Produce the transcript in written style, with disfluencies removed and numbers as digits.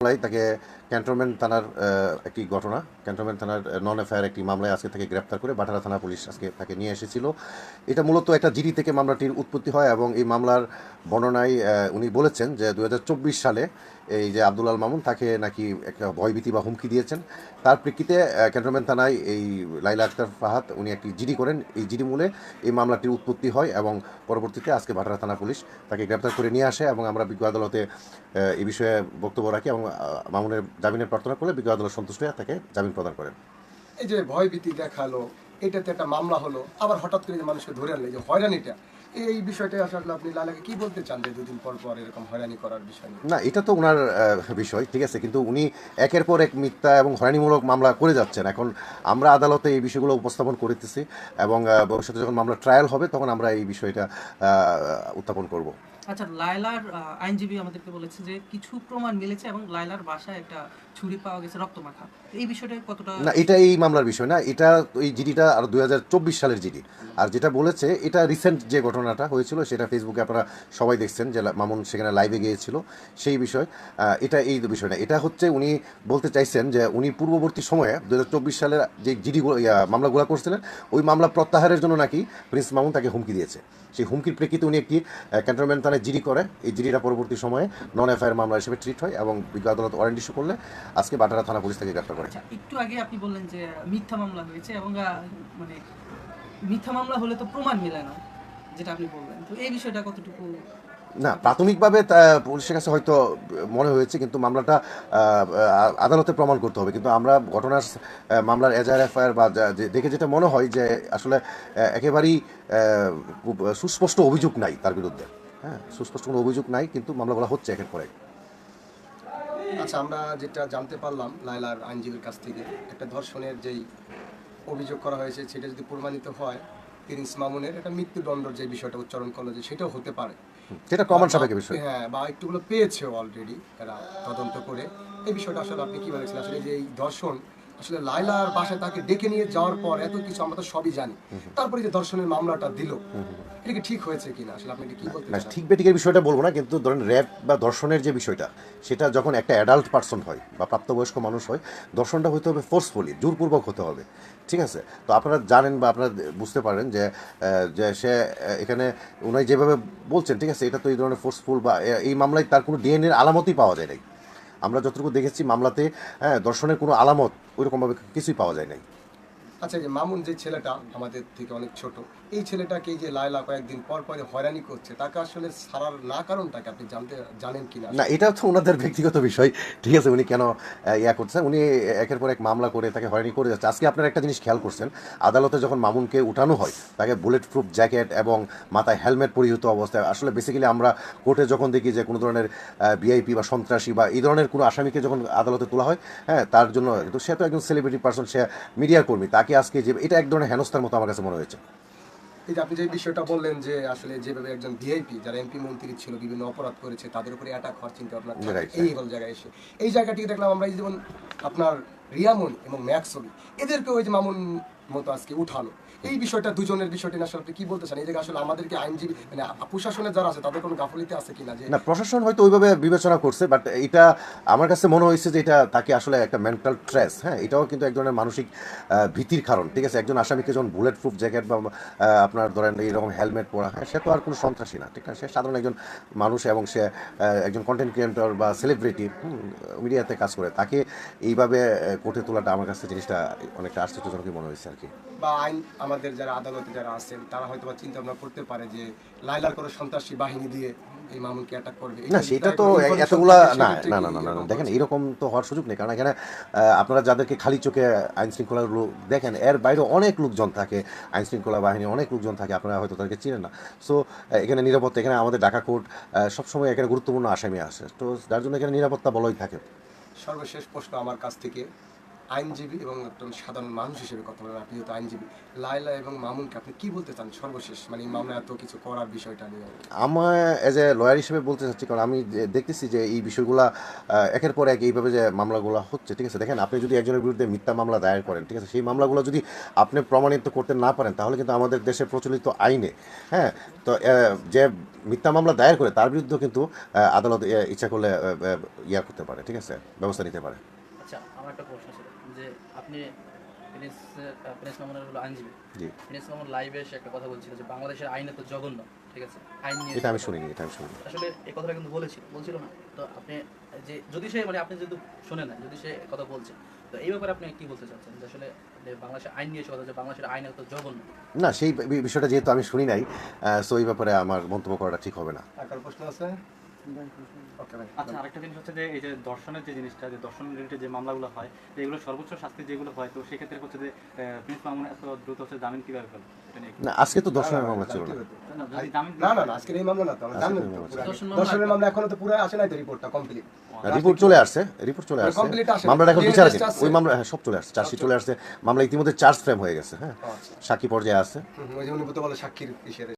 তাকে ক্যান্টনমেন্ট থানার একটি ঘটনা, ক্যান্টনমেন্ট থানার নন এফআইআর একটি মামলায় আজকে তাকে গ্রেপ্তার করে বাটারা থানা পুলিশ আজকে তাকে নিয়ে এসেছিল। এটা মূলত একটা জিডি থেকে মামলাটির উৎপত্তি হয় এবং এই মামলার বর্ণনায় উনি বলেছেন যে 2024 সালে এই যে আব্দুল আল মামুন তাকে নাকি একটা ভয়ভীতি বা হুমকি দিয়েছেন। তার প্রেক্ষিতে ক্যান্টনমেন্ট থানায় এই লাইলা আক্তার ফাহাদ উনি একটি জিডি করেন। এই জিডি মূলে এই মামলাটির উৎপত্তি হয় এবং পরবর্তীতে আজকে বাটারা থানা পুলিশ তাকে গ্রেপ্তার করে নিয়ে আসে এবং আমরা বিজ্ঞ আদালতে এই বিষয়ে বক্তব্য রাখি এবং মামুনের জামিনের প্রার্থনা করলে বিজ্ঞ আদালত সন্তুষ্ট হয়ে তাকে জামিন প্রদান করেন। এই যে ভয়ভীতি দেখালো, এটাতে একটা মামলা হলো, আবার হঠাৎ করে যে মানুষকে ধরে আনলে যে হয়রানিটা, এই বিষয়টা আসলে আপনি লালাকে কি বলতে চান যে দুদিন পর পর এরকম হয়রানি করার বিষয় নিয়ে? না, এটা তো ওনার বিষয়, ঠিক আছে, কিন্তু উনি একের পর এক মিথ্যা এবং হয়রানিমূলক মামলা করে যাচ্ছেন। এখন আমরা আদালতে এই বিষয়গুলো উপস্থাপন করতেছি এবং ভবিষ্যতে যখন মামলা ট্রায়াল হবে তখন আমরা এই বিষয়টা উত্থাপন করব। আচ্ছা, লায়লার আইনজীবী আমাদেরকে বলেছে যে কিছু প্রমাণ মিলেছে এবং লায়লার বাসায় একটা ছুরি পাওয়া গেছে রক্তমাখা। এই বিষয়টা কতটা? না, এটা এই মামলার বিষয় না, এটা এই জিডিটা আর 2024 সালের জিডি। আর যেটা বলেছে এটা রিসেন্ট যে ঘটনাটা হয়েছিল সেটা ফেসবুকে আপনারা সবাই দেখছেন যে মামুন সেখানে লাইভে গিয়েছিল, সেই বিষয়। এটা এই বিষয় না, এটা হচ্ছে উনি বলতে চাইছেন যে উনি পূর্ববর্তী সময়ে 2024 সালের যে জিডিগুলো মামলাগুলো করছিলেন ওই মামলা প্রত্যাহারের জন্য নাকি প্রিন্স মামুন তাকে হুমকি দিয়েছে। সেই হুমকির প্রেক্ষিতে উনি একটি ক্যান্টনমেন্ট থানায় জিডি করে। এই জিডিটা পরবর্তী সময়ে নন এফআইআর মামলা হিসেবে ট্রিট হয় এবং বিজ্ঞ আদালত ওয়ারেন্ট ইস্যু করলে আজকে বাটারা থানা পুলিশ তাকে গ্রেপ্তার করে। আচ্ছা, একটু আগে আপনি বললেন যে মিথ্যা মামলা হয়েছে এবং মানে মিথ্যা মামলা হলে তো প্রমাণ মেলে না, যেটা আপনি বললেন, তো এই বিষয়টা কতটুকু? না, প্রাথমিকভাবে পুলিশের কাছে হয়তো মনে হয়েছে, কিন্তু মামলাটা আদালতে প্রমাণ করতে হবে। কিন্তু আমরা ঘটনার মামলার এজাহার এফআইআর বা দেখে যেটা মনে হয় যে আসলে একেবারেই খুব সুস্পষ্ট অভিযোগ নাই তার বিরুদ্ধে। হ্যাঁ, সুস্পষ্ট কোনো অভিযোগ নাই, কিন্তু মামলাগুলো হচ্ছে একের পর এক। আচ্ছা, আমরা যেটা জানতে পারলাম লায়লার আইনজীবীর কাছ থেকে, একটা ধর্ষণের যেই অভিযোগ করা হয়েছে সেটা যদি প্রমাণিত হয়, প্রিন্স মামুনের একটা মৃত্যুদণ্ডর যে বিষয়টা উচ্চারণ করলো যে সেটাও হতে পারে। সেটা প্রমাণ সাপেক্ষ বিষয়। হ্যাঁ, বা একটুগুলো পেয়েছেও অলরেডি এরা তদন্ত করে। এই বিষয়টা আসলে আপনি কি বলেছেন, আসলে যে এই ধর্ষণ আসলে লায়লার বাসায় তাকে ডেকে নিয়ে যাওয়ার পর এত কিছু আমরা তো সবই জানি, তারপরে যে ধর্ষণের মামলাটা দিল, এটা কি ঠিক হয়েছে কিনা আসলে আপনি কি বলতে না, চান? ঠিক বেঠিকের বিষয়টা বলবো না, কিন্তু ধরেন র্যাপ বা ধর্ষণের যে বিষয়টা সেটা যখন একটা অ্যাডাল্ট পার্সন হয় বা প্রাপ্তবয়স্ক মানুষ হয়, ধর্ষণটা হতে হবে ফোর্সফুলি, জোরপূর্বক হতে হবে। ঠিক আছে, তো আপনারা জানেন বা আপনারা বুঝতে পারেন যে যে সে এখানে উনি যেভাবে বলছেন, ঠিক আছে, এটা তো এই ধরনের ফোর্সফুল বা এই মামলায় তার কোনো ডিএনএর আলামতই পাওয়া যায় নাই। আমরা যতটুকু দেখেছি মামলাতে, হ্যাঁ, ধর্ষণের কোনো আলামত ওইরকমভাবে কিছুই পাওয়া যায় নাই। আচ্ছা, যে মামুন যে ছেলেটা আমাদের থেকে অনেক ছোট, এই ছেলেটাকে যে লায়লা কয়েকদিন পর পরে হয়রানি করছে, তাকে আসলে ছাড়ার না কারণটাকে আপনি জানেন কিনা? না, এটা তো ওনাদের ব্যক্তিগত বিষয়, ঠিক আছে, উনি কেন ইয়া করছেন, উনি একের পর এক মামলা করে তাকে হয়রানি করে যাচ্ছে। আজকে আপনারা একটা জিনিস খেয়াল করছেন, আদালতে যখন মামুনকে উঠানো হয় তাকে বুলেট প্রুফ জ্যাকেট এবং মাথায় হেলমেট পরিহিত অবস্থায়, আসলে বেসিক্যালি আমরা কোর্টে যখন দেখি যে কোনো ধরনের ভিআইপি বা সন্ত্রাসী বা এই ধরনের কোনো আসামিকে যখন আদালতে তোলা হয়, হ্যাঁ, তার জন্য তো সে তো একজন সেলিব্রিটি পার্সন, সে মিডিয়ার কর্মী, তাকে আজকে যে এটা এক ধরনের হেনস্থার মতো আমার কাছে মনে হয়েছে। এই যে আপনি যে বিষয়টা বললেন যে আসলে যেভাবে একজন ভিআইপি যারা এমপি মন্ত্রী ছিল বিভিন্ন অপরাধ করেছে তাদের উপরে অ্যাটাক হওয়ার চিন্তা ভাবনা থাকে, Right, এই সকল জায়গায় এসে এই জায়গাটিকে দেখলাম আমরা, এই যেমন আপনার রিয়ামন এবং ম্যাক্সবি, এদেরকে ওই যে মামুন মতো আজকে উঠালো, এই বিষয়টা দুজনের বিষয়টি না আসলে আপনি কি বলতে চান? এই জায়গায় আসলে আমাদেরকে আইনজীবী মানে প্রশাসনের যারা আছে তাদের কোনো গাফলিতে আছে কিনা? যে না, প্রশাসন হয়তো ওইভাবে বিবেচনা করছে, বাট এটা আমার কাছে মনে হয়েছে যে এটা তাকে আসলে একটা মেন্টাল স্ট্রেস, হ্যাঁ, এটাও কিন্তু এক ধরনের মানসিক ভীতির কারণ। ঠিক আছে, একজন আসামিকে যখন বুলেট প্রুফ জ্যাকেট বা আপনার ধরেন এইরকম হেলমেট পরা, হ্যাঁ, সে তো আর কোনো সন্ত্রাসী না, ঠিক না, সে সাধারণ একজন মানুষ এবং সে একজন কন্টেন্ট ক্রিয়েটর বা সেলিব্রিটি, মিডিয়াতে কাজ করে, তাকে এইভাবে কোর্টে তোলাটা আমার কাছে জিনিসটা অনেকটা আশ্চর্যজনকই মনে হয়েছে আর কি। বা আইন আমাদের যারা আদালতে যারা আছেন তারা হয়তো বা চিন্তা ভাবনা করতে পারে যে লাইলার কোনো সন্ত্রাসী বাহিনী দিয়ে এই মামুনকে অ্যাটাক করবে, না, সেটা তো এতগুলা না না না না না না, দেখেন এরকম তো হওয়ার সুযোগ নেই, কারণ এখানে আপনারা যাদেরকে খালি চোখে আইন শৃঙ্খলাগুলো দেখেন, এর বাইরে অনেক লোকজন থাকে, আইন শৃঙ্খলা বাহিনী অনেক লোকজন থাকে, আপনারা হয়তো তাদেরকে চিনেন না। সো এখানে নিরাপত্তা, এখানে আমাদের ঢাকা কোর্ট সবসময় এখানে গুরুত্বপূর্ণ আসামি আসে, তো যার জন্য এখানে নিরাপত্তা বলই থাকে। সর্বশেষ প্রশ্ন আমার কাছ থেকে, আইনজীবী এবং একজন সাধারণ মানুষ হিসেবে কথা বলেন, আপনি যেহেতু আইনজীবী, লায়লা এবং মামুনকে আপনি কি বলতে চান সর্বশেষ, মানে এই মামলা এত কিছু করার বিষয়টা নিয়ে? আমার এজ এ লয়ার হিসেবে বলতে চাচ্ছি, কারণ আমি দেখতেছি যে এই বিষয়গুলা একের পর এক এইভাবে যে মামলাগুলো হচ্ছে, ঠিক আছে, দেখেন আপনি যদি একজনের বিরুদ্ধে মিথ্যা মামলা দায়ের করেন, ঠিক আছে, সেই মামলাগুলো যদি আপনি প্রমাণিত করতে না পারেন, তাহলে কিন্তু আমাদের দেশে প্রচলিত আইনে, হ্যাঁ, তো যে মিথ্যা মামলা দায়ের করে তার বিরুদ্ধেও কিন্তু আদালত ইচ্ছা করলে ইয়া করতে পারে, ঠিক আছে, ব্যবস্থা নিতে পারে। আচ্ছা, আমার একটা প্রশ্ন ছিল যে আপনি প্রিন্স মামুনের হলো আইনজীবী। জি, প্রিন্স মামুন লাইভে এসে একটা কথা বলছিল যে বাংলাদেশের আইন এত জঘন্য, ঠিক আছে, আইন নিয়ে এটা আমি শুনিনি। আসলে এই কথাটা কিন্তু বলছিল না। তো আপনি যে যদি সে মানে আপনি যেহেতু শোনেন না, যদি সে কথা বলছে, তো এই ব্যাপারে আপনি কি বলতে চাচ্ছেন যে আসলে যে বাংলাদেশের আইন নিয়ে এসে কথা, যে বাংলাদেশের আইন এত জঘন্য? না, সেই বিষয়টা যেহেতু আমি শুনি নাই, সো এই ব্যাপারে আমার মন্তব্য করাটা ঠিক হবে না। আর কারো প্রশ্ন আছে? ওকে ভাই। আচ্ছা, আরেকটা জিনিস হচ্ছে যে এই যে দর্শনের যে জিনিসটা, যে দর্শন রিলেটেড যে মামলাগুলো হয়, তো এগুলো সর্বোচ্চ শাস্তি যেগুলো হয়, তো সেক্ষেত্রে হচ্ছে যে প্রিন্স মামুন এত দ্রুত হচ্ছে জামিন কিভাবে পেল, এটা নিয়ে না, আজকে তো দর্শনের মামলা ছিল না। না, যদি জামিন না না না, আজকের এই মামলা না তো, আমরা জানলেন তো পুরো। দর্শনের মামলা এখনো তো পুরো আসে নাই তো, রিপোর্টটা কমপ্লিট। রিপোর্ট চলে আসছে, complete আসে। মামলাটা এখন বিচারাধীন। Test আছে। ওই মামলা, হ্যাঁ, সব চলে আসছে, চার্জশিট চলে আসছে, মামলা ইতিমধ্যে চার্জ ফ্রেম হয়ে গেছে, হ্যাঁ, সাক্ষী পর্যায়ে আছে। ওই যে উনি বলতে বলে সাক্ষীর ইসের